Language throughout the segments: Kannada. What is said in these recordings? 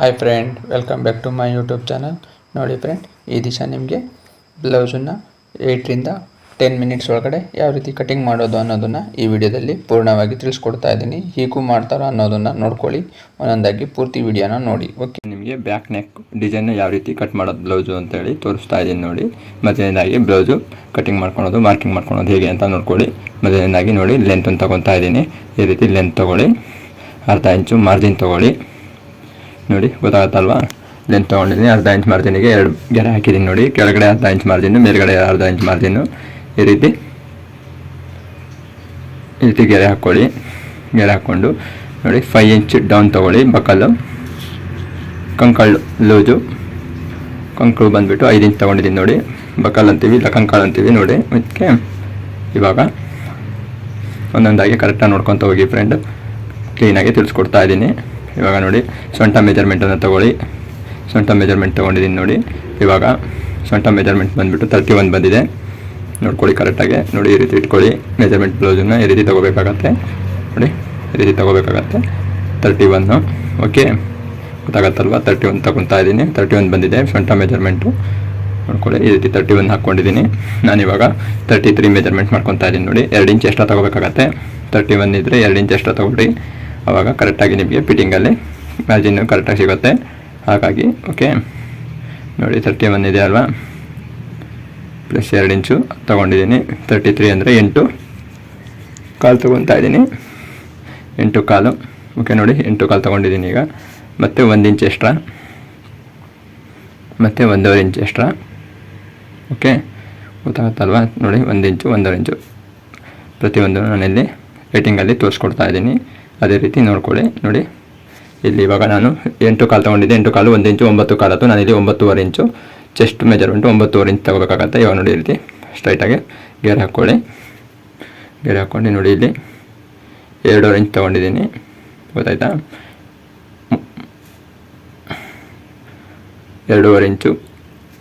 Hi friend, welcome back to my YouTube channel. ನೋಡಿ ಫ್ರೆಂಡ್, ಈ ದಿವಸ ನಿಮಗೆ ಬ್ಲೌಸನ್ನು 8ರಿಂದ 10 ಮಿನಿಟ್ಸ್ ಒಳಗಡೆ ಯಾವ ರೀತಿ ಕಟಿಂಗ್ ಮಾಡೋದು ಅನ್ನೋದನ್ನು ಈ ವಿಡಿಯೋದಲ್ಲಿ ಪೂರ್ಣವಾಗಿ ತಿಳಿಸ್ಕೊಡ್ತಾ ಇದ್ದೀನಿ. ಹೀಗೂ ಮಾಡ್ತಾರೋ ಅನ್ನೋದನ್ನು ನೋಡ್ಕೊಳ್ಳಿ, ಒಂದೊಂದಾಗಿ ಪೂರ್ತಿ ವಿಡಿಯೋನ ನೋಡಿ. ಓಕೆ, ನಿಮಗೆ ಬ್ಯಾಕ್ ನೆಕ್ ಡಿಸೈನ್ ಯಾವ ರೀತಿ ಕಟ್ ಮಾಡೋದು ಬ್ಲೌಸು ಅಂತೇಳಿ ತೋರಿಸ್ತಾ ಇದ್ದೀನಿ ನೋಡಿ. ಮೊದಲನೇದಾಗಿ ಬ್ಲೌಸು ಕಟಿಂಗ್ ಮಾಡ್ಕೊಳೋದು, ಮಾರ್ಕಿಂಗ್ ಮಾಡ್ಕೊಳೋದು ಹೇಗೆ ಅಂತ ನೋಡ್ಕೊಳ್ಳಿ. ಮೊದಲನೇದಾಗಿ ನೋಡಿ, ಲೆಂತನ್ನು ತೊಗೊತಾ ಇದ್ದೀನಿ. ಈ ರೀತಿ ಲೆಂತ್ ತೊಗೊಳ್ಳಿ, ಅರ್ಧ ಇಂಚು ಮಾರ್ಜಿನ್ ತೊಗೊಳ್ಳಿ. ನೋಡಿ, ಗೊತ್ತಾಗತ್ತಲ್ವಾ? ಲೆಂತ್ ತೊಗೊಂಡಿದ್ದೀನಿ. ಅರ್ಧ ಇಂಚ್ ಮಾರ್ಜಿನಿಗೆ 2 ಗೆರೆ ಹಾಕಿದ್ದೀನಿ ನೋಡಿ. ಕೆಳಗಡೆ ಅರ್ಧ ಇಂಚ್ ಮಾರ್ಜಿನ್ನು, ಮೇಲ್ಗಡೆ ಅರ್ಧ ಇಂಚ್ ಮಾರ್ಜಿನ್ನು. ಈ ರೀತಿ ಗೆರೆ ಹಾಕ್ಕೊಳ್ಳಿ. ಗೆರೆ ಹಾಕ್ಕೊಂಡು ನೋಡಿ 5 ಇಂಚ್ ಡೌನ್ ತೊಗೊಳ್ಳಿ. ಬಕಲ್ಲು ಕಂಕಳು ಲೂಜು ಕಂಕಳು ಬಂದುಬಿಟ್ಟು 5 ಇಂಚ್ ತೊಗೊಂಡಿದ್ದೀನಿ ನೋಡಿ. ಬಕಲ್ ಅಂತೀವಿ, ಇಲ್ಲ ಕಂಕಾಳು ಅಂತೀವಿ ನೋಡಿ. ಅದಕ್ಕೆ ಇವಾಗ ಒಂದೊಂದಾಗಿ ಕರೆಕ್ಟಾಗಿ ನೋಡ್ಕೊತ ಹೋಗಿ ಫ್ರೆಂಡ್. ಕ್ಲೀನಾಗಿ ತಿಳಿಸ್ಕೊಡ್ತಾ ಇದ್ದೀನಿ. ಇವಾಗ ನೋಡಿ, ಸೊಂಟ ಮೆಜರ್ಮೆಂಟನ್ನು ತೊಗೊಳ್ಳಿ. ಸೊಂಟ ಮೆಜರ್ಮೆಂಟ್ ತೊಗೊಂಡಿದ್ದೀನಿ ನೋಡಿ. ಇವಾಗ ಸೊಂಟ ಮೆಜರ್ಮೆಂಟ್ ಬಂದುಬಿಟ್ಟು 31 ಬಂದಿದೆ. ನೋಡ್ಕೊಳ್ಳಿ ಕರೆಕ್ಟಾಗಿ. ನೋಡಿ, ಈ ರೀತಿ ಇಟ್ಕೊಳ್ಳಿ. ಮೆಜರ್ಮೆಂಟ್ ಬ್ಲೌಸನ್ನು ಈ ರೀತಿ ತೊಗೋಬೇಕಾಗತ್ತೆ ನೋಡಿ. ಈ ರೀತಿ ತೊಗೋಬೇಕಾಗತ್ತೆ 31. ಓಕೆ, ಗೊತ್ತಾಗತ್ತಲ್ವ? 31 ತೊಗೊತಾ ಇದ್ದೀನಿ. 31 ಬಂದಿದೆ ಸೊಂಟ ಮೆಜರ್ಮೆಂಟು. ನೋಡ್ಕೊಳ್ಳಿ, ಈ ರೀತಿ 31 ಹಾಕ್ಕೊಂಡಿದ್ದೀನಿ. ನಾನಿವಾಗ 33 ಮೆಜರ್ಮೆಂಟ್ ಮಾಡ್ಕೊತಾ ಇದ್ದೀನಿ ನೋಡಿ. 2 ಇಂಚ್ ಎಕ್ಸ್ಟ್ರಾ ತೊಗೋಬೇಕಾಗತ್ತೆ. 31 ಇದ್ದರೆ 2 ಇಂಚ್ ಎಕ್ಸ್ಟ್ರಾ ತೊಗೊಳ್ಳಿ. ಆವಾಗ ಕರೆಕ್ಟಾಗಿ ನಿಮಗೆ ಫಿಟ್ಟಿಂಗಲ್ಲಿ ಮ್ಯಾಜಿನ್ನು ಕರೆಕ್ಟಾಗಿ ಸಿಗುತ್ತೆ. ಹಾಗಾಗಿ ಓಕೆ, ನೋಡಿ 31 ಇದೆ ಅಲ್ವಾ, ಪ್ಲಸ್ 2 ಇಂಚು ತೊಗೊಂಡಿದ್ದೀನಿ. 33 ಅಂದರೆ 8 ಕಾಲು ತೊಗೊತಾ ಇದ್ದೀನಿ. 8 ಕಾಲು. ಓಕೆ, ನೋಡಿ 8 ಕಾಲು ತೊಗೊಂಡಿದ್ದೀನಿ. ಈಗ ಮತ್ತೆ 1 ಇಂಚ್ ಎಕ್ಸ್ಟ್ರಾ, ಮತ್ತು 1.5 ಇಂಚ್ ಎಕ್ಸ್ಟ್ರಾ. ಓಕೆ, ಗೊತ್ತಾಗುತ್ತಲ್ವಾ? ನೋಡಿ, 1 ಇಂಚು 1.5 ಇಂಚು ಪ್ರತಿಯೊಂದು ನಾನಿಲ್ಲಿ ರೇಟಿಂಗಲ್ಲಿ ತೋರಿಸ್ಕೊಡ್ತಾ ಇದ್ದೀನಿ. ಅದೇ ರೀತಿ ನೋಡ್ಕೊಳ್ಳಿ. ನೋಡಿ, ಇಲ್ಲಿ ಇವಾಗ ನಾನು 8 ಕಾಲು ತೊಗೊಂಡಿದ್ದೆ. 8 ಕಾಲು 1 ಇಂಚು 9 ಕಾಲತ್ತು. ನಾನಿಲ್ಲಿ 9.5 ಇಂಚು ಚೆಸ್ಟ್ ಮೆಜರ್ಮೆಂಟು 9.5 ಇಂಚ್ ತೊಗೋಬೇಕಾಗತ್ತೆ. ಇವಾಗ ನೋಡಿ, ಈ ರೀತಿ ಸ್ಟ್ರೈಟಾಗಿ ಗೆರೆ ಹಾಕ್ಕೊಳ್ಳಿ. ಗೆರೆ ಹಾಕ್ಕೊಂಡು ನೋಡಿ, ಇಲ್ಲಿ 2.5 ಇಂಚ್ ತೊಗೊಂಡಿದ್ದೀನಿ. ಗೊತ್ತಾಯ್ತಾ? 2.5 ಇಂಚು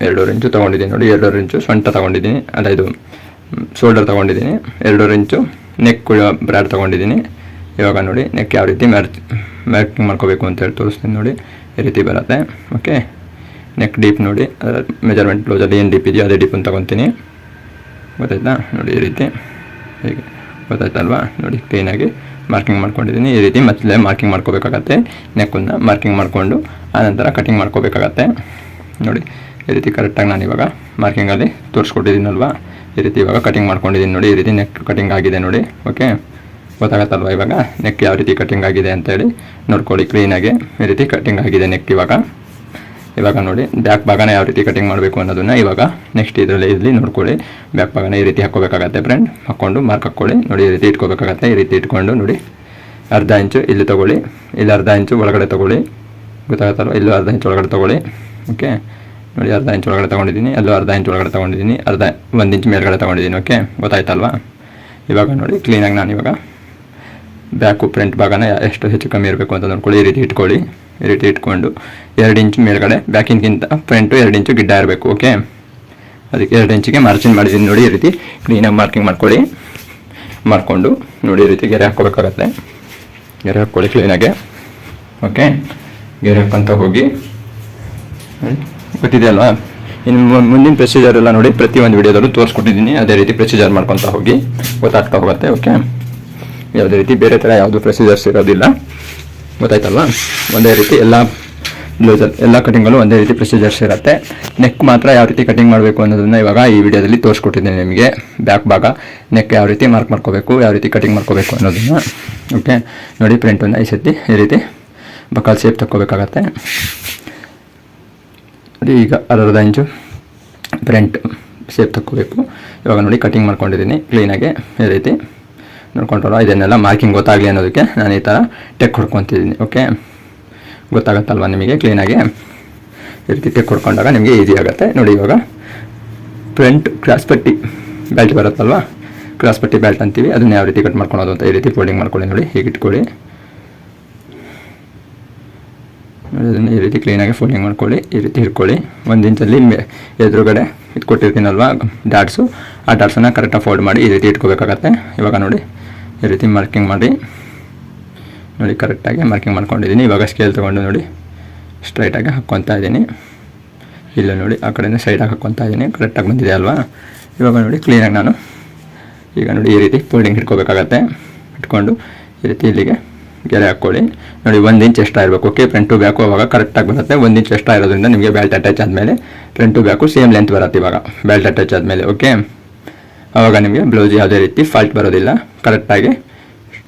2.5 ಇಂಚು ತೊಗೊಂಡಿದ್ದೀನಿ ನೋಡಿ. 2.5 ಇಂಚು ಸೊಂಟ ತೊಗೊಂಡಿದ್ದೀನಿ, ಅಲ್ಲ ಇದು ಶೋಲ್ಡರ್ ತೊಗೊಂಡಿದ್ದೀನಿ. 2.5 ಇಂಚು ನೆಕ್ ಬ್ರಾಡ್ ತೊಗೊಂಡಿದ್ದೀನಿ. ಇವಾಗ ನೋಡಿ, ನೆಕ್ ಯಾವ ರೀತಿ ಮಾರ್ಕಿಂಗ್ ಮಾಡ್ಕೋಬೇಕು ಅಂತೇಳಿ ತೋರಿಸ್ತೀನಿ ನೋಡಿ. ಈ ರೀತಿ ಬರುತ್ತೆ. ಓಕೆ, ನೆಕ್ ಡೀಪ್ ನೋಡಿ, ಅದರ ಮೆಜರ್ಮೆಂಟ್ ಬ್ಲೌಸಲ್ಲಿ ಏನು ಡೀಪ್ ಇದೆಯೋ ಅದೇ ಡೀಪನ್ನು ತೊಗೊತೀನಿ. ಗೊತ್ತಾಯ್ತಾ? ನೋಡಿ, ಈ ರೀತಿ ಹೀಗೆ ಗೊತ್ತಾಯ್ತಲ್ವಾ? ನೋಡಿ, ಕ್ಲೀನಾಗಿ ಮಾರ್ಕಿಂಗ್ ಮಾಡ್ಕೊಂಡಿದ್ದೀನಿ. ಈ ರೀತಿ ಮತ್ತೆ ಮಾರ್ಕಿಂಗ್ ಮಾಡ್ಕೋಬೇಕಾಗತ್ತೆ. ನೆಕ್ಕನ್ನು ಮಾರ್ಕಿಂಗ್ ಮಾಡಿಕೊಂಡು ಆನಂತರ ಕಟಿಂಗ್ ಮಾಡ್ಕೋಬೇಕಾಗತ್ತೆ. ನೋಡಿ, ಈ ರೀತಿ ಕರೆಕ್ಟಾಗಿ ನಾನು ಇವಾಗ ಮಾರ್ಕಿಂಗಲ್ಲಿ ತೋರಿಸ್ಕೊಟ್ಟಿದ್ದೀನಲ್ವಾ? ಈ ರೀತಿ ಇವಾಗ ಕಟಿಂಗ್ ಮಾಡ್ಕೊಂಡಿದ್ದೀನಿ ನೋಡಿ. ಈ ರೀತಿ ನೆಕ್ ಕಟಿಂಗ್ ಆಗಿದೆ ನೋಡಿ. ಓಕೆ, ಗೊತ್ತಾಗತ್ತಲ್ವ? ಇವಾಗ ನೆಕ್ ಯಾವ ರೀತಿ ಕಟಿಂಗ್ ಆಗಿದೆ ಅಂತೇಳಿ ನೋಡ್ಕೊಳ್ಳಿ ಕ್ಲೀನಾಗಿ. ಈ ರೀತಿ ಕಟಿಂಗ್ ಆಗಿದೆ ನೆಕ್. ಇವಾಗ ನೋಡಿ, ಬ್ಯಾಕ್ ಭಾಗನ ಯಾವ ರೀತಿ ಕಟಿಂಗ್ ಮಾಡಬೇಕು ಅನ್ನೋದನ್ನು ಇವಾಗ ನೆಕ್ಸ್ಟ್ ಇಲ್ಲಿ ನೋಡ್ಕೊಳ್ಳಿ. ಬ್ಯಾಕ್ ಭಾಗನ ಈ ರೀತಿ ಹಾಕ್ಕೋಬೇಕಾಗತ್ತೆ ಫ್ರೆಂಡ್. ಹಾಕ್ಕೊಂಡು ಮಾರ್ಕ್ ಹಾಕ್ಕೊಳ್ಳಿ. ನೋಡಿ, ಈ ರೀತಿ ಇಟ್ಕೋಬೇಕಾಗತ್ತೆ. ಈ ರೀತಿ ಇಟ್ಕೊಂಡು ನೋಡಿ, ಅರ್ಧ ಇಂಚು ಇಲ್ಲಿ ತೊಗೊಳ್ಳಿ, ಇಲ್ಲಿ ಅರ್ಧ ಇಂಚು ಒಳಗಡೆ ತೊಗೊಳ್ಳಿ. ಗೊತ್ತಾಗತ್ತಲ್ವ? ಇಲ್ಲೂ ಅರ್ಧ ಇಂಚು ಒಳಗಡೆ ತೊಗೊಳ್ಳಿ. ಓಕೆ, ನೋಡಿ, ಅರ್ಧ ಇಂಚು ಒಳಗಡೆ ತೊಗೊಂಡಿದ್ದೀನಿ. ಅಲ್ಲೂ ಅರ್ಧ ಇಂಚು ಒಳಗಡೆ ತೊಗೊಂಡಿದ್ದೀನಿ. 1 ಇಂಚ್ ಮೇಲ್ಗಡೆ ತೊಗೊಂಡಿದ್ದೀನಿ. ಓಕೆ, ಗೊತ್ತಾಯ್ತಲ್ವಾ? ಇವಾಗ ನೋಡಿ, ಕ್ಲೀನಾಗಿ ನಾನು ಇವಾಗ ಬ್ಯಾಕು ಫ್ರಂಟ್ ಭಾಗನ ಎಷ್ಟು ಹೆಚ್ಚು ಕಮ್ಮಿ ಇರಬೇಕು ಅಂತ ನೋಡ್ಕೊಳ್ಳಿ. ಈ ರೀತಿ ಇಟ್ಕೊಳ್ಳಿ. ಈ ರೀತಿ ಇಟ್ಕೊಂಡು 2 ಇಂಚ್ ಮೇಲ್ಗಡೆ ಬ್ಯಾಕಿನ್ಗಿಂತ ಫ್ರಂಟು 2 ಇಂಚು ಗಿಡ್ಡ ಇರಬೇಕು. ಓಕೆ, ಅದಕ್ಕೆ 2 ಇಂಚಿಗೆ ಮಾರ್ಜಿನ್ ಮಾಡಿದ್ದೀನಿ ನೋಡಿ. ಈ ರೀತಿ ಕ್ಲೀನಾಗಿ ಮಾರ್ಕಿಂಗ್ ಮಾಡ್ಕೊಳ್ಳಿ. ಮಾಡಿಕೊಂಡು ನೋಡಿ, ಈ ರೀತಿ ಗೆರೆ ಹಾಕ್ಕೋಬೇಕಾಗತ್ತೆ. ಗೆರೆ ಹಾಕ್ಕೊಳ್ಳಿ ಕ್ಲೀನಾಗೆ. ಓಕೆ, ಗೆರೆ ಹಾಕ್ಕೊಂತ ಹೋಗಿ. ಗೊತ್ತಿದೆ ಅಲ್ವಾ? ಇನ್ನು ಮುಂದಿನ ಪ್ರೊಸೀಜರ್ ಎಲ್ಲ ನೋಡಿ, ಪ್ರತಿಯೊಂದು ವಿಡಿಯೋದಲ್ಲೂ ತೋರಿಸ್ಕೊಟ್ಟಿದ್ದೀನಿ. ಅದೇ ರೀತಿ ಪ್ರೊಸೀಜರ್ ಮಾಡ್ಕೊತ ಹೋಗಿ, ಗೊತ್ತಾಗ್ತಾ ಹೋಗುತ್ತೆ. ಓಕೆ, ಯಾವುದೇ ರೀತಿ ಬೇರೆ ಥರ ಯಾವುದು ಪ್ರೊಸೀಜರ್ಸ್ ಇರೋದಿಲ್ಲ. ಗೊತ್ತಾಯ್ತಲ್ವಾ? ಒಂದೇ ರೀತಿ ಎಲ್ಲ ಬ್ಲೌಸಲ್ಲಿ ಎಲ್ಲ ಕಟಿಂಗಲ್ಲೂ ಒಂದೇ ರೀತಿ ಪ್ರೊಸೀಜರ್ಸ್ ಇರುತ್ತೆ. ನೆಕ್ ಮಾತ್ರ ಯಾವ ರೀತಿ ಕಟಿಂಗ್ ಮಾಡಬೇಕು ಅನ್ನೋದನ್ನು ಇವಾಗ ಈ ವಿಡಿಯೋದಲ್ಲಿ ತೋರಿಸ್ಕೊಟ್ಟಿದ್ದೀನಿ ನಿಮಗೆ. ಬ್ಯಾಕ್ ಭಾಗ ನೆಕ್ ಯಾವ ರೀತಿ ಮಾರ್ಕ್ ಮಾಡ್ಕೋಬೇಕು, ಯಾವ ರೀತಿ ಕಟಿಂಗ್ ಮಾಡ್ಕೋಬೇಕು ಅನ್ನೋದನ್ನು. ಓಕೆ, ನೋಡಿ, ಫ್ರಂಟನ್ನು ಈ ಸತಿ ಈ ರೀತಿ ಬಕಾಲ್ ಶೇಪ್ ತಕ್ಕೋಬೇಕಾಗತ್ತೆ ನೋಡಿ. ಈಗ ಅರ್ಧ ಇಂಚು ಫ್ರಂಟ್ ಶೇಪ್ ತಕ್ಕೋಬೇಕು. ಇವಾಗ ನೋಡಿ, ಕಟಿಂಗ್ ಮಾಡ್ಕೊಂಡಿದ್ದೀನಿ ಕ್ಲೀನಾಗಿ. ಈ ರೀತಿ ನೋಡ್ಕೊಂಡ್ರಲ್ಲ, ಇದನ್ನೆಲ್ಲ ಮಾರ್ಕಿಂಗ್ ಗೊತ್ತಾಗಲಿ ಅನ್ನೋದಕ್ಕೆ ನಾನು ಈ ಥರ ಟೆಕ್ ಹೊಡ್ಕೊತಿದ್ದೀನಿ. ಓಕೆ, ಗೊತ್ತಾಗತ್ತಲ್ವ ನಿಮಗೆ ಕ್ಲೀನಾಗಿ? ಈ ರೀತಿ ಟೆಕ್ ಹೊಡ್ಕೊಂಡಾಗ ನಿಮಗೆ ಈಸಿ ಆಗುತ್ತೆ ನೋಡಿ. ಇವಾಗ ಫ್ರಂಟ್ ಕ್ರಾಸ್ ಪಟ್ಟಿ ಬೆಲ್ಟ್ ಬರುತ್ತಲ್ವ, ಕ್ರಾಸ್ ಪಟ್ಟಿ ಬೆಲ್ಟ್ ಅಂತೀವಿ, ಅದನ್ನು ಯಾವ ರೀತಿ ಕಟ್ ಮಾಡ್ಕೊಳೋದು ಅಂತ ಈ ರೀತಿ ಫೋಲ್ಡಿಂಗ್ ಮಾಡ್ಕೊಳ್ಳಿ ನೋಡಿ. ಹೀಗೆ ಇಟ್ಕೊಳ್ಳಿ. ಅದನ್ನು ಈ ರೀತಿ ಕ್ಲೀನಾಗಿ ಫೋಲ್ಡಿಂಗ್ ಮಾಡ್ಕೊಳ್ಳಿ. ಈ ರೀತಿ ಇಟ್ಕೊಳ್ಳಿ. 1 ಇಂಚಲ್ಲಿ ಎದುರುಗಡೆ ಇದು ಕೊಟ್ಟಿರ್ತೀನಲ್ವ ಡಾಟ್ಸು, ಆ ಡಾಟ್ಸನ್ನು ಕರೆಕ್ಟಾಗಿ ಫೋಲ್ಡ್ ಮಾಡಿ ಈ ರೀತಿ ಇಟ್ಕೋಬೇಕಾಗತ್ತೆ. ಇವಾಗ ನೋಡಿ, ಈ ರೀತಿ ಮಾರ್ಕಿಂಗ್ ಮಾಡಿ ನೋಡಿ, ಕರೆಕ್ಟಾಗಿ ಮಾರ್ಕಿಂಗ್ ಮಾಡ್ಕೊಂಡಿದ್ದೀನಿ. ಇವಾಗ ಸ್ಕೇಲ್ ತೊಗೊಂಡು ನೋಡಿ, ಸ್ಟ್ರೈಟಾಗಿ ಹಾಕ್ಕೊತಾ ಇದ್ದೀನಿ. ಇಲ್ಲ ನೋಡಿ ಆ ಕಡೆನೇ ಸೈಡಾಗಿ ಹಾಕ್ಕೊತಾ ಇದ್ದೀನಿ. ಕರೆಕ್ಟಾಗಿ ಬಂದಿದೆ ಅಲ್ವಾ? ಇವಾಗ ನೋಡಿ ಕ್ಲೀನಾಗಿ ನಾನು ಈಗ ನೋಡಿ ಈ ರೀತಿ ಫೋಲ್ಡಿಂಗ್ ಇಟ್ಕೋಬೇಕಾಗತ್ತೆ. ಇಟ್ಕೊಂಡು ಈ ರೀತಿ ಇಲ್ಲಿಗೆ ಗೆರೆ ಹಾಕ್ಕೊಳ್ಳಿ. ನೋಡಿ 1 ಇಂಚ್ ಎಕ್ಸ್ಟ್ರಾ ಇರಬೇಕು. ಓಕೆ, ಫ್ರಂಟ್ ಟು ಬ್ಯಾಕು ಅವಾಗ ಕರೆಕ್ಟಾಗಿ ಬರುತ್ತೆ. 1 ಇಂಚ್ ಎಕ್ಸ್ಟ್ರಾ ಇರೋದ್ರಿಂದ ನಿಮಗೆ ಬೆಲ್ಟ್ ಅಟ್ಯಾಚ್ ಆದಮೇಲೆ front to back same length ಬರುತ್ತೆ. ಇವಾಗ ಬೆಲ್ಟ್ ಅಟ್ಯಾಚ್ ಆದಮೇಲೆ ಓಕೆ, ಆವಾಗ ನಿಮಗೆ ಬ್ಲೌಸ್ ಯಾವುದೇ ರೀತಿ ಫಾಲ್ಟ್ ಬರೋದಿಲ್ಲ. ಕರೆಕ್ಟಾಗಿ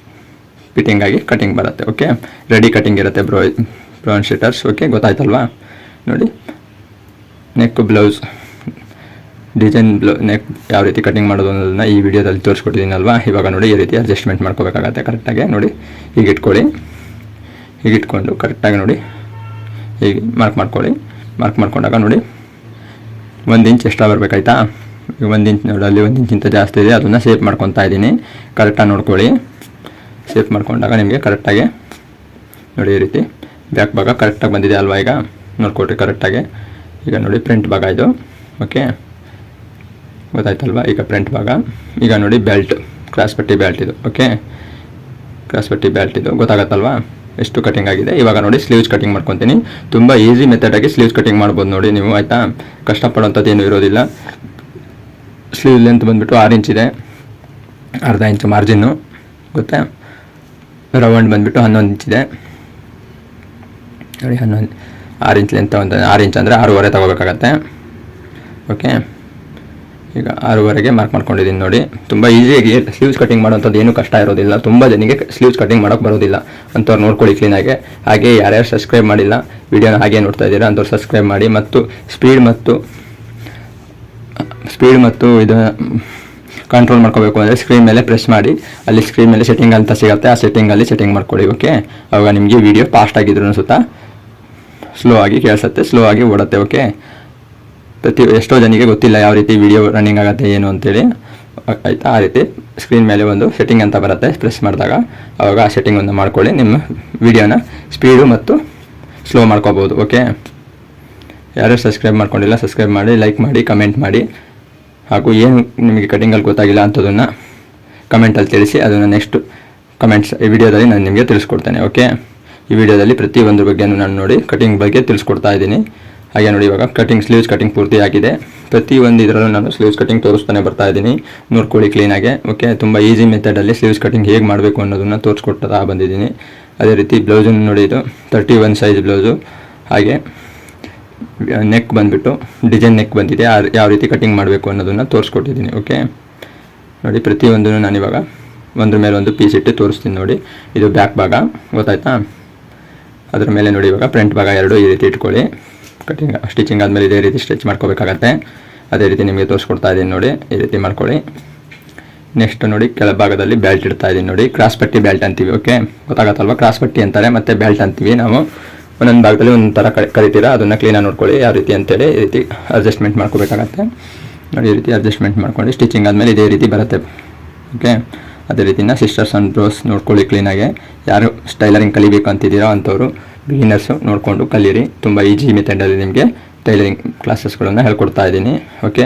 ಫಿಟ್ಟಿಂಗ್ ಆಗಿ ಕಟಿಂಗ್ ಬರುತ್ತೆ. ಓಕೆ, ರೆಡಿ ಕಟಿಂಗ್ ಇರುತ್ತೆ ಬ್ರೌನ್ ಶೀಟರ್ಸ್. ಓಕೆ, ಗೊತ್ತಾಯ್ತಲ್ವಾ? ನೋಡಿ ನೆಕ್ ಬ್ಲೌಸ್ ಡಿಸೈನ್ ನೆಕ್ ಯಾವ ರೀತಿ ಕಟಿಂಗ್ ಮಾಡೋದು ಅನ್ನೋದನ್ನ ಈ ವಿಡಿಯೋದಲ್ಲಿ ತೋರಿಸ್ಕೊಟ್ಟಿದ್ದೀನಲ್ವಾ? ಇವಾಗ ನೋಡಿ ಈ ರೀತಿ ಅಡ್ಜಸ್ಟ್ಮೆಂಟ್ ಮಾಡ್ಕೋಬೇಕಾಗತ್ತೆ. ಕರೆಕ್ಟಾಗಿ ನೋಡಿ ಹೀಗೆ ಇಟ್ಕೊಳ್ಳಿ. ಹೀಗೆ ಇಟ್ಕೊಂಡು ಕರೆಕ್ಟಾಗಿ ನೋಡಿ ಹೀಗೆ ಮಾರ್ಕ್ ಮಾಡ್ಕೊಳ್ಳಿ. ಮಾರ್ಕ್ ಮಾಡ್ಕೊಂಡಾಗ ನೋಡಿ 1 ಇಂಚ್ ಎಕ್ಸ್ಟ್ರಾ ಬರಬೇಕಾಯ್ತಾ? 1 ಇಂಚ್ ನೋಡಿ, ಅಲ್ಲಿ 1 ಇಂಚಿಂತ ಜಾಸ್ತಿ ಇದೆ, ಅದನ್ನು ಶೇಪ್ ಮಾಡ್ಕೊತಾ ಇದ್ದೀನಿ. ಕರೆಕ್ಟಾಗಿ ನೋಡ್ಕೊಳ್ಳಿ. ಶೇಪ್ ಮಾಡ್ಕೊಂಡಾಗ ನಿಮಗೆ ಕರೆಕ್ಟಾಗಿ ನೋಡಿ ಈ ರೀತಿ ಬ್ಯಾಕ್ ಭಾಗ ಕರೆಕ್ಟಾಗಿ ಬಂದಿದೆ ಅಲ್ವಾ? ಈಗ ನೋಡ್ಕೊಳ್ರಿ ಕರೆಕ್ಟಾಗಿ. ಈಗ ನೋಡಿ ಫ್ರಂಟ್ ಭಾಗ ಇದು. ಓಕೆ, ಗೊತ್ತಾಯ್ತಲ್ವಾ? ಈಗ ಫ್ರಂಟ್ ಭಾಗ. ಈಗ ನೋಡಿ ಬೆಲ್ಟ್, ಕ್ರಾಸ್ ಪಟ್ಟಿ ಬೆಲ್ಟ್ ಇದು. ಓಕೆ, ಕ್ರಾಸ್ ಪಟ್ಟಿ ಬೆಲ್ಟ್ ಇದು. ಗೊತ್ತಾಗತ್ತಲ್ವಾ ಎಷ್ಟು ಕಟಿಂಗ್ ಆಗಿದೆ? ಇವಾಗ ನೋಡಿ ಸ್ಲೀವ್ಸ್ ಕಟಿಂಗ್ ಮಾಡ್ಕೊತೀನಿ. ತುಂಬ ಈಸಿ ಮೆಥಡಾಗಿ ಸ್ಲೀವ್ಸ್ ಕಟಿಂಗ್ ಮಾಡ್ಬೋದು ನೋಡಿ ನೀವು, ಆಯಿತಾ? ಕಷ್ಟಪಡೋಂಥದ್ದು ಏನೂ ಇರೋದಿಲ್ಲ. ಸ್ಲೀವ್ ಲೆಂತ್ ಬಂದುಬಿಟ್ಟು 6 ಇಂಚ್ ಇದೆ, ಅರ್ಧ ಇಂಚು ಮಾರ್ಜಿನ್ನು. ಗೊತ್ತಾ? ರೌಂಡ್ ಬಂದುಬಿಟ್ಟು 11 ಇಂಚ್ ಇದೆ ನೋಡಿ. 6 ಇಂಚ್ ಲೆಂತ್ ಅಂತ 6 ಇಂಚ್ ಅಂದರೆ 6.5 ತಗೋಬೇಕಾಗತ್ತೆ. ಓಕೆ, ಈಗ 6.5ಗೆ ಮಾರ್ಕ್ ಮಾಡ್ಕೊಂಡಿದ್ದೀನಿ ನೋಡಿ. ತುಂಬ ಈಸಿಯಾಗಿ ಸ್ಲೀವ್ಸ್ ಕಟಿಂಗ್ ಮಾಡೋಂಥದ್ದು ಏನೂ ಕಷ್ಟ ಇರೋದಿಲ್ಲ. ತುಂಬ ಜನಕ್ಕೆ ಸ್ಲೀವ್ಸ್ ಕಟಿಂಗ್ ಮಾಡೋಕ್ಕೆ ಬರೋದಿಲ್ಲ ಅಂಥವ್ರು ನೋಡ್ಕೊಳ್ಳಿ ಕ್ಲೀನಾಗೆ. ಹಾಗೆ ಯಾರ್ಯಾರು ಸಬ್ಸ್ಕ್ರೈಬ್ ಮಾಡಿಲ್ಲ ವಿಡಿಯೋನ ಹಾಗೆ ನೋಡ್ತಾ ಇದ್ದೀರಾ ಅಂಥವ್ರು ಸಬ್ಸ್ಕ್ರೈಬ್ ಮಾಡಿ. ಮತ್ತು ಸ್ಪೀಡ್ ಮತ್ತು ಇದು ಕಂಟ್ರೋಲ್ ಮಾಡ್ಕೋಬೇಕು ಅಂದರೆ ಸ್ಕ್ರೀನ್ ಮೇಲೆ ಪ್ರೆಸ್ ಮಾಡಿ. ಅಲ್ಲಿ ಸ್ಕ್ರೀನ್ ಮೇಲೆ ಸೆಟ್ಟಿಂಗ್ ಅಂತ ಸಿಗುತ್ತೆ, ಆ ಸೆಟ್ಟಿಂಗಲ್ಲಿ ಸೆಟ್ಟಿಂಗ್ ಮಾಡ್ಕೊಳ್ಳಿ. ಓಕೆ, ಆವಾಗ ನಿಮಗೆ ವಿಡಿಯೋ ಫಾಸ್ಟ್ ಆಗಿದ್ರು ಅನಿಸುತ್ತಾ, ಸ್ಲೋ ಆಗಿ ಕೇಳಿಸುತ್ತೆ, ಸ್ಲೋ ಆಗಿ ಓಡುತ್ತೆ. ಓಕೆ, ಎಷ್ಟೋ ಜನಕ್ಕೆ ಗೊತ್ತಿಲ್ಲ ಯಾವ ರೀತಿ ವಿಡಿಯೋ ರನ್ನಿಂಗ್ ಆಗುತ್ತೆ ಏನು ಅಂತೇಳಿ, ಆಯಿತಾ? ಆ ರೀತಿ ಸ್ಕ್ರೀನ್ ಮೇಲೆ ಒಂದು ಸೆಟ್ಟಿಂಗ್ ಅಂತ ಬರುತ್ತೆ, ಪ್ರೆಸ್ ಮಾಡಿದಾಗ ಆವಾಗ ಆ ಸೆಟ್ಟಿಂಗನ್ನು ಮಾಡ್ಕೊಳ್ಳಿ. ನಿಮ್ಮ ವಿಡಿಯೋನ ಸ್ಪೀಡು ಮತ್ತು ಸ್ಲೋ ಮಾಡ್ಕೋಬೋದು. ಓಕೆ, ಯಾರು ಸಬ್ಸ್ಕ್ರೈಬ್ ಮಾಡ್ಕೊಂಡಿಲ್ಲ ಸಬ್ಸ್ಕ್ರೈಬ್ ಮಾಡಿ, ಲೈಕ್ ಮಾಡಿ, ಕಮೆಂಟ್ ಮಾಡಿ. ಹಾಗೂ ಏನು ನಿಮಗೆ ಕಟಿಂಗಲ್ಲಿ ಗೊತ್ತಾಗಿಲ್ಲ ಅಂಥದ್ದನ್ನು ಕಮೆಂಟಲ್ಲಿ ತಿಳಿಸಿ. ಅದನ್ನು ನೆಕ್ಸ್ಟ್ ಕಮೆಂಟ್ಸ್ ಈ ವಿಡಿಯೋದಲ್ಲಿ ನಾನು ನಿಮಗೆ ತಿಳಿಸ್ಕೊಡ್ತೇನೆ. ಓಕೆ, ಈ ವಿಡಿಯೋದಲ್ಲಿ ಪ್ರತಿಯೊಂದ್ರ ಬಗ್ಗೆನೂ ನಾನು ನೋಡಿ ಕಟಿಂಗ್ ಬಗ್ಗೆ ತಿಳಿಸ್ಕೊಡ್ತಾ ಇದ್ದೀನಿ. ಹಾಗೆ ನೋಡಿ ಇವಾಗ ಸ್ಲೀವ್ಸ್ ಕಟಿಂಗ್ ಪೂರ್ತಿ ಆಗಿದೆ. ಪ್ರತಿಯೊಂದು ಇದರಲ್ಲೂ ನಾನು ಸ್ಲೀವ್ಸ್ ಕಟಿಂಗ್ ತೋರಿಸ್ತಾನೆ ಬರ್ತಾ ಇದ್ದೀನಿ, ನೋಡ್ಕೊಳ್ಳಿ ಕ್ಲೀನಾಗೆ. ಓಕೆ, ತುಂಬ ಈಸಿ ಮೆಥಡಲ್ಲಿ ಸ್ಲೀವ್ಸ್ ಕಟಿಂಗ್ ಹೇಗೆ ಮಾಡಬೇಕು ಅನ್ನೋದನ್ನು ತೋರಿಸ್ಕೊಡ್ತಾ ಬಂದಿದ್ದೀನಿ. ಅದೇ ರೀತಿ ಬ್ಲೌಸನ್ನು ನೋಡಿ, ಇದು 31 ಸೈಜ್ ಬ್ಲೌಸು. ಹಾಗೆ ನೆಕ್ ಬಂದುಬಿಟ್ಟು ಡಿಸೈನ್ ನೆಕ್ ಬಂದಿದೆ, ಯಾವ ರೀತಿ ಕಟಿಂಗ್ ಮಾಡಬೇಕು ಅನ್ನೋದನ್ನು ತೋರಿಸ್ಕೊಟ್ಟಿದ್ದೀನಿ. ಓಕೆ, ನೋಡಿ ಪ್ರತಿಯೊಂದನ್ನು ನಾನಿವಾಗ ಒಂದ್ರ ಮೇಲೆ ಒಂದು ಪೀಸ್ ಇಟ್ಟು ತೋರಿಸ್ತೀನಿ ನೋಡಿ. ಇದು ಬ್ಯಾಕ್ ಭಾಗ, ಗೊತ್ತಾಯ್ತಾ? ಅದರ ಮೇಲೆ ನೋಡಿ ಇವಾಗ ಫ್ರಂಟ್ ಭಾಗ ಎರಡು ಈ ರೀತಿ ಇಟ್ಕೊಳ್ಳಿ. ಕಟಿಂಗ್ ಸ್ಟಿಚಿಂಗ್ ಆದಮೇಲೆ ಇದೇ ರೀತಿ ಸ್ಟಿಚ್ ಮಾಡ್ಕೋಬೇಕಾಗತ್ತೆ. ಅದೇ ರೀತಿ ನಿಮಗೆ ತೋರಿಸ್ಕೊಡ್ತಾ ಇದ್ದೀನಿ ನೋಡಿ, ಈ ರೀತಿ ಮಾಡ್ಕೊಳ್ಳಿ. ನೆಕ್ಸ್ಟ್ ನೋಡಿ ಕೆಳಭಾಗದಲ್ಲಿ ಬೆಲ್ಟ್ ಇಡ್ತಾ ಇದ್ದೀನಿ ನೋಡಿ, ಕ್ರಾಸ್ ಪಟ್ಟಿ ಬೆಲ್ಟ್ ಅಂತೀವಿ. ಓಕೆ, ಗೊತ್ತಾಗತ್ತಲ್ವ? ಕ್ರಾಸ್ ಪಟ್ಟಿ ಅಂತಾರೆ ಮತ್ತು ಬೆಲ್ಟ್ ಅಂತೀವಿ ನಾವು. ಒಂದೊಂದು ಭಾಗದಲ್ಲಿ ಒಂದು ಥರ ಕರಿತೀರಾ, ಅದನ್ನು ಕ್ಲೀನಾಗಿ ನೋಡ್ಕೊಳ್ಳಿ ಯಾವ ರೀತಿ ಅಂತೇಳಿ. ಈ ರೀತಿ ಅಡ್ಜಸ್ಟ್ಮೆಂಟ್ ಮಾಡ್ಕೋಬೇಕಾಗತ್ತೆ ನೋಡಿ. ಈ ರೀತಿ ಅಡ್ಜಸ್ಟ್ಮೆಂಟ್ ಮಾಡ್ಕೊಂಡು ಸ್ಟಿಚಿಂಗ್ ಆದಮೇಲೆ ಇದೇ ರೀತಿ ಬರುತ್ತೆ. ಓಕೆ, ಅದೇ ರೀತಿನ ಸಿಸ್ಟರ್ಸ್ ಆ್ಯಂಡ್ ಬ್ರೋಸ್ ನೋಡ್ಕೊಳ್ಳಿ ಕ್ಲೀನಾಗೆ. ಯಾರು ಟೈಲರಿಂಗ್ ಕಲಿಬೇಕು ಅಂತಿದ್ದೀರೋ ಅಂಥವ್ರು ಬಿಗಿನರ್ಸು ನೋಡಿಕೊಂಡು ಕಲೀರಿ. ತುಂಬ ಈಸಿ ಮೆಥಡಲ್ಲಿ ನಿಮಗೆ ಟೈಲರಿಂಗ್ ಕ್ಲಾಸಸ್ಗಳನ್ನು ಹೇಳ್ಕೊಡ್ತಾ ಇದ್ದೀನಿ. ಓಕೆ,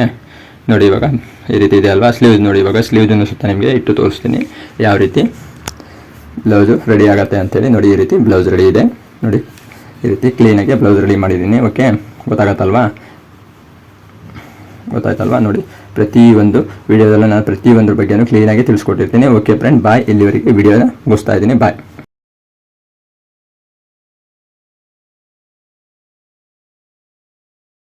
ನೋಡಿ ಇವಾಗ ಈ ರೀತಿ ಇದೆ ಅಲ್ವಾ? ಸ್ಲೀವ್ಸ್ ನೋಡಿ, ಇವಾಗ ಸ್ಲೀವ್ಸನ್ನು ಸುತ್ತ ನಿಮಗೆ ಇಟ್ಟು ತೋರಿಸ್ತೀನಿ ಯಾವ ರೀತಿ ಬ್ಲೌಸು ರೆಡಿ ಆಗುತ್ತೆ ಅಂತೇಳಿ. ನೋಡಿ ಈ ರೀತಿ ಬ್ಲೌಸ್ ರೆಡಿ ಇದೆ ನೋಡಿ, ಈ ರೀತಿ ಕ್ಲೀನಾಗಿ ಬ್ಲೌಸ್ ರೆಡಿ ಮಾಡಿದ್ದೀನಿ. ಓಕೆ, ಗೊತ್ತಾಗತ್ತಲ್ವಾ? ನೋಡಿ ಪ್ರತಿಯೊಂದು ವಿಡಿಯೋದಲ್ಲೂ ನಾನು ಪ್ರತಿಯೊಂದ್ರ ಬಗ್ಗೆನೂ ಕ್ಲೀನಾಗಿ ತಿಳಿಸ್ಕೊಟ್ಟಿರ್ತೀನಿ. ಓಕೆ ಫ್ರೆಂಡ್, ಬಾಯ್. ಇಲ್ಲಿವರೆಗೆ ವಿಡಿಯೋನ ಮುಗಿಸ್ತಾ ಇದ್ದೀನಿ. ಬಾಯ್.